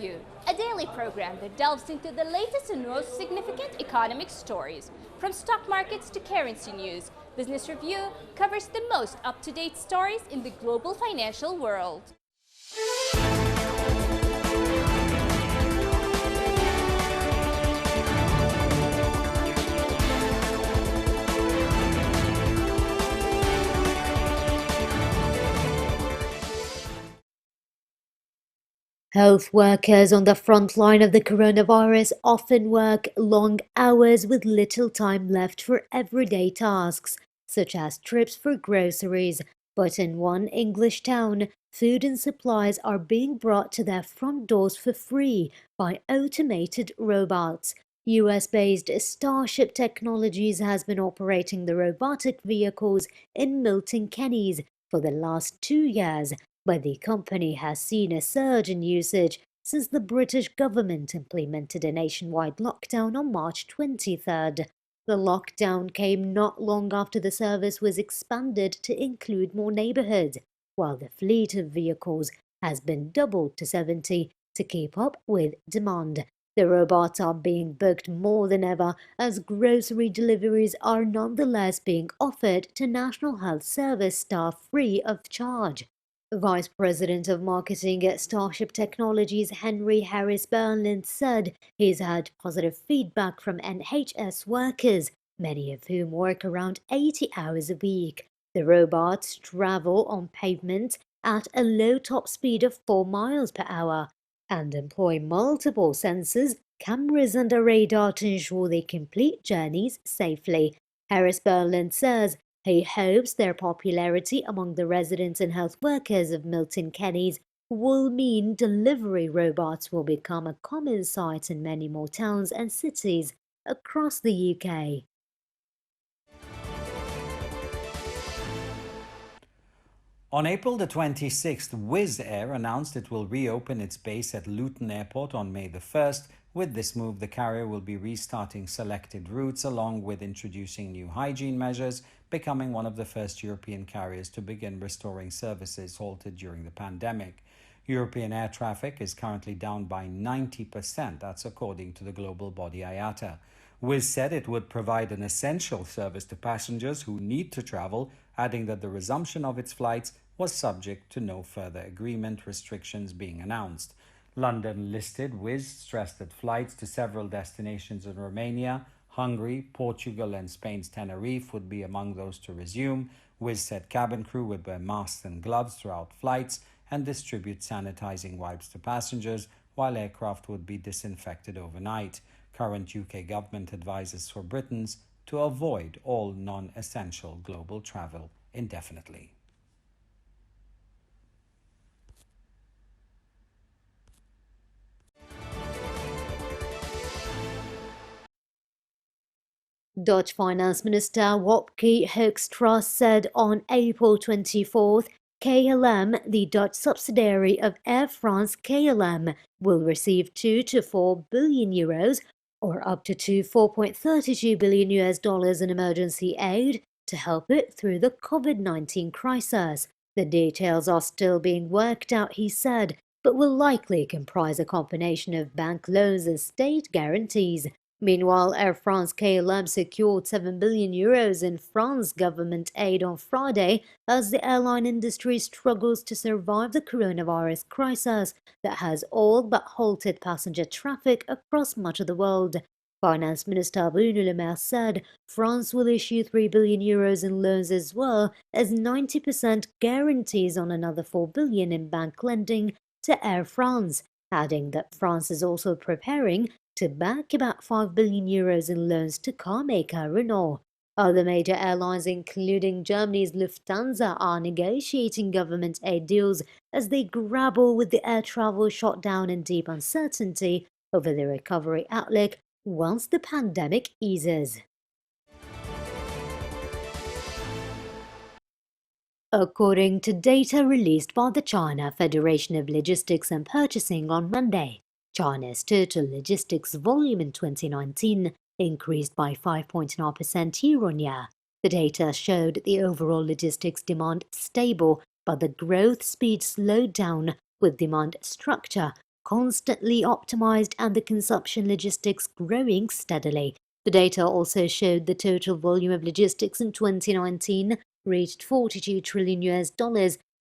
Review, a daily program that delves into the latest and most significant economic stories. From stock markets to currency news, Business Review covers the most up-to-date stories in the global financial world. Health workers on the front line of the coronavirus often work long hours with little time left for everyday tasks, such as trips for groceries. But in one English town, food and supplies are being brought to their front doors for free by automated robots. US-based Starship Technologies has been operating the robotic vehicles in Milton Keynes for the last 2 years, but the company has seen a surge in usage since the British government implemented a nationwide lockdown on March 23rd. The lockdown came not long after the service was expanded to include more neighborhoods, while the fleet of vehicles has been doubled to 70 to keep up with demand. The robots are being booked more than ever as grocery deliveries are nonetheless being offered to National Health Service staff free of charge. Vice President of Marketing at Starship Technologies Henry Harris Berlin said he's had positive feedback from NHS workers, many of whom work around 80 hours a week. The robots travel on pavement at a low top speed of 4 miles per hour and employ multiple sensors, cameras and a radar to ensure they complete journeys safely. Harris Berlin says he hopes their popularity among the residents and health workers of Milton Keynes will mean delivery robots will become a common sight in many more towns and cities across the UK. On April the 26th, Wizz Air announced it will reopen its base at Luton Airport on May the 1st. With this move, the carrier will be restarting selected routes along with introducing new hygiene measures, becoming one of the first European carriers to begin restoring services halted during the pandemic. European air traffic is currently down by 90%, that's according to the global body IATA. Wizz said it would provide an essential service to passengers who need to travel, adding that the resumption of its flights was subject to no further agreement restrictions being announced. London-listed Wizz stressed that flights to several destinations in Romania, Hungary, Portugal and Spain's Tenerife would be among those to resume. Wizz said cabin crew would wear masks and gloves throughout flights and distribute sanitizing wipes to passengers, while aircraft would be disinfected overnight. Current UK government advises for Britons to avoid all non-essential global travel indefinitely. Dutch Finance Minister Wopke Hoekstra said on April 24th, KLM, the Dutch subsidiary of Air France-KLM, will receive 2 to 4 billion euros, or up to $4.32 billion in emergency aid to help it through the COVID-19 crisis. The details are still being worked out, he said, but will likely comprise a combination of bank loans and state guarantees. Meanwhile, Air France-KLM secured 7 billion euros in France government aid on Friday as the airline industry struggles to survive the coronavirus crisis that has all but halted passenger traffic across much of the world. Finance Minister Bruno Le Maire said France will issue 3 billion euros in loans as well as 90% guarantees on another 4 billion in bank lending to Air France, adding that France is also preparing to back about 5 billion euros in loans to car maker Renault. Other major airlines, including Germany's Lufthansa, are negotiating government aid deals as they grapple with the air travel shutdown and deep uncertainty over the recovery outlook once the pandemic eases. According to data released by the China Federation of Logistics and Purchasing on Monday, China's total logistics volume in 2019 increased by 5.9% year-on-year. The data showed the overall logistics demand stable, but the growth speed slowed down, with demand structure constantly optimized and the consumption logistics growing steadily. The data also showed the total volume of logistics in 2019 reached $42 trillion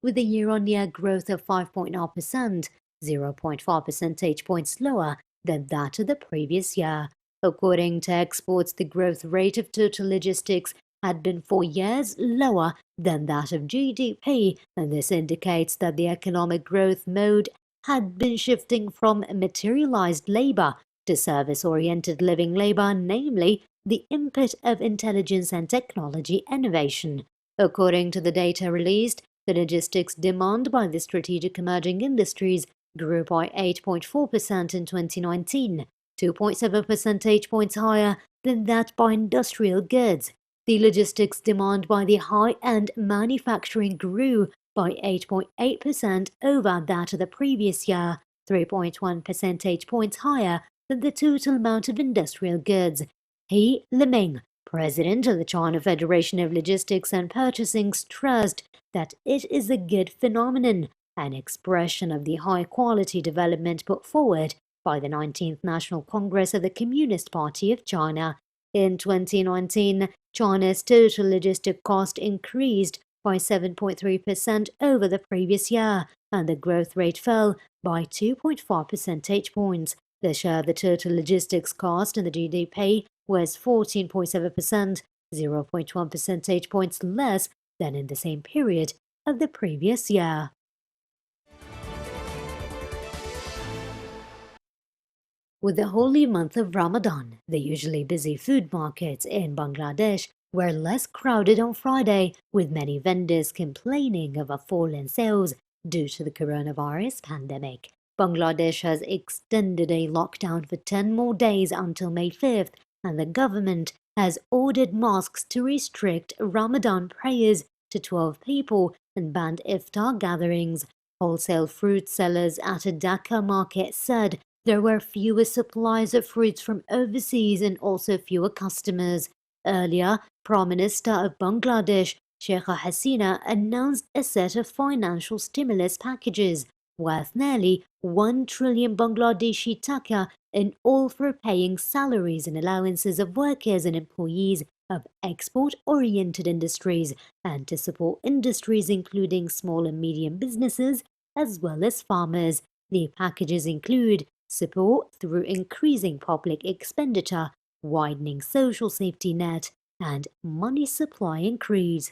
with a year-on-year growth of 5.9%, 0.5 percentage points lower than that of the previous year. According to exports, the growth rate of total logistics had been for years lower than that of GDP, and this indicates that the economic growth mode had been shifting from materialized labor to service-oriented living labor, namely the input of intelligence and technology innovation. According to the data released, the logistics demand by the strategic emerging industries grew by 8.4% in 2019, 2.7 percentage points higher than that by industrial goods. The logistics demand by the high-end manufacturing grew by 8.8% over that of the previous year, 3.1 percentage points higher than the total amount of industrial goods. He Liming, president of the China Federation of Logistics and Purchasing, stressed that it is a good phenomenon, an expression of the high-quality development put forward by the 19th National Congress of the Communist Party of China. In 2019, China's total logistic cost increased by 7.3% over the previous year, and the growth rate fell by 2.5 percentage points. The share of the total logistics cost in the GDP was 14.7%, 0.1 percentage points less than in the same period of the previous year. With the holy month of Ramadan, the usually busy food markets in Bangladesh were less crowded on Friday, with many vendors complaining of a fall in sales due to the coronavirus pandemic. Bangladesh has extended a lockdown for 10 more days until May 5th, and the government has ordered mosques to restrict Ramadan prayers to 12 people and banned iftar gatherings. Wholesale fruit sellers at a Dhaka market said there were fewer supplies of fruits from overseas and also fewer customers. Earlier, Prime Minister of Bangladesh, Sheikha Hasina, announced a set of financial stimulus packages worth nearly 1 trillion Bangladeshi taka in all for paying salaries and allowances of workers and employees of export-oriented industries and to support industries including small and medium businesses as well as farmers. The packages include support through increasing public expenditure, widening social safety net, and money supply increase.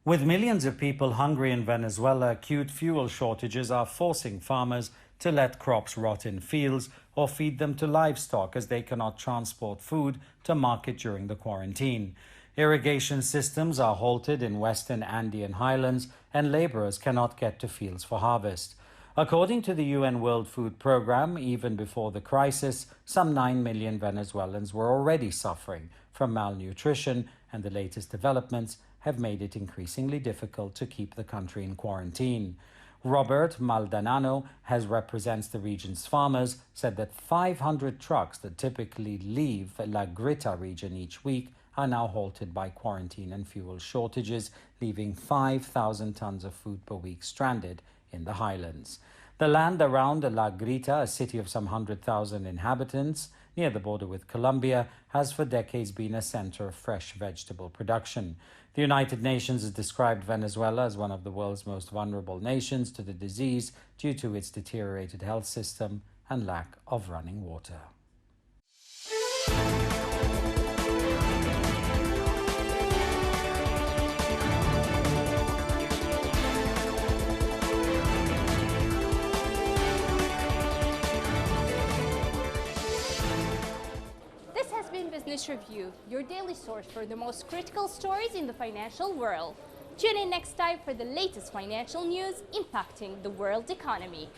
With millions of people hungry in Venezuela, acute fuel shortages are forcing farmers to let crops rot in fields or feed them to livestock as they cannot transport food to market during the quarantine. Irrigation systems are halted in western Andean highlands and laborers cannot get to fields for harvest. According to the UN World Food Programme, even before the crisis, some 9 million Venezuelans were already suffering from malnutrition, and the latest developments have made it increasingly difficult to keep the country in quarantine. Robert Maldonado, who represents the region's farmers, said that 500 trucks that typically leave La Grita region each week are now halted by quarantine and fuel shortages, leaving 5,000 tons of food per week stranded in the highlands. The land around La Grita, a city of some 100,000 inhabitants near the border with Colombia, has for decades been a center of fresh vegetable production. The United Nations has described Venezuela as one of the world's most vulnerable nations to the disease due to its deteriorated health system and lack of running water. This has been Business Review, your daily source for the most critical stories in the financial world. Tune in next time for the latest financial news impacting the world economy.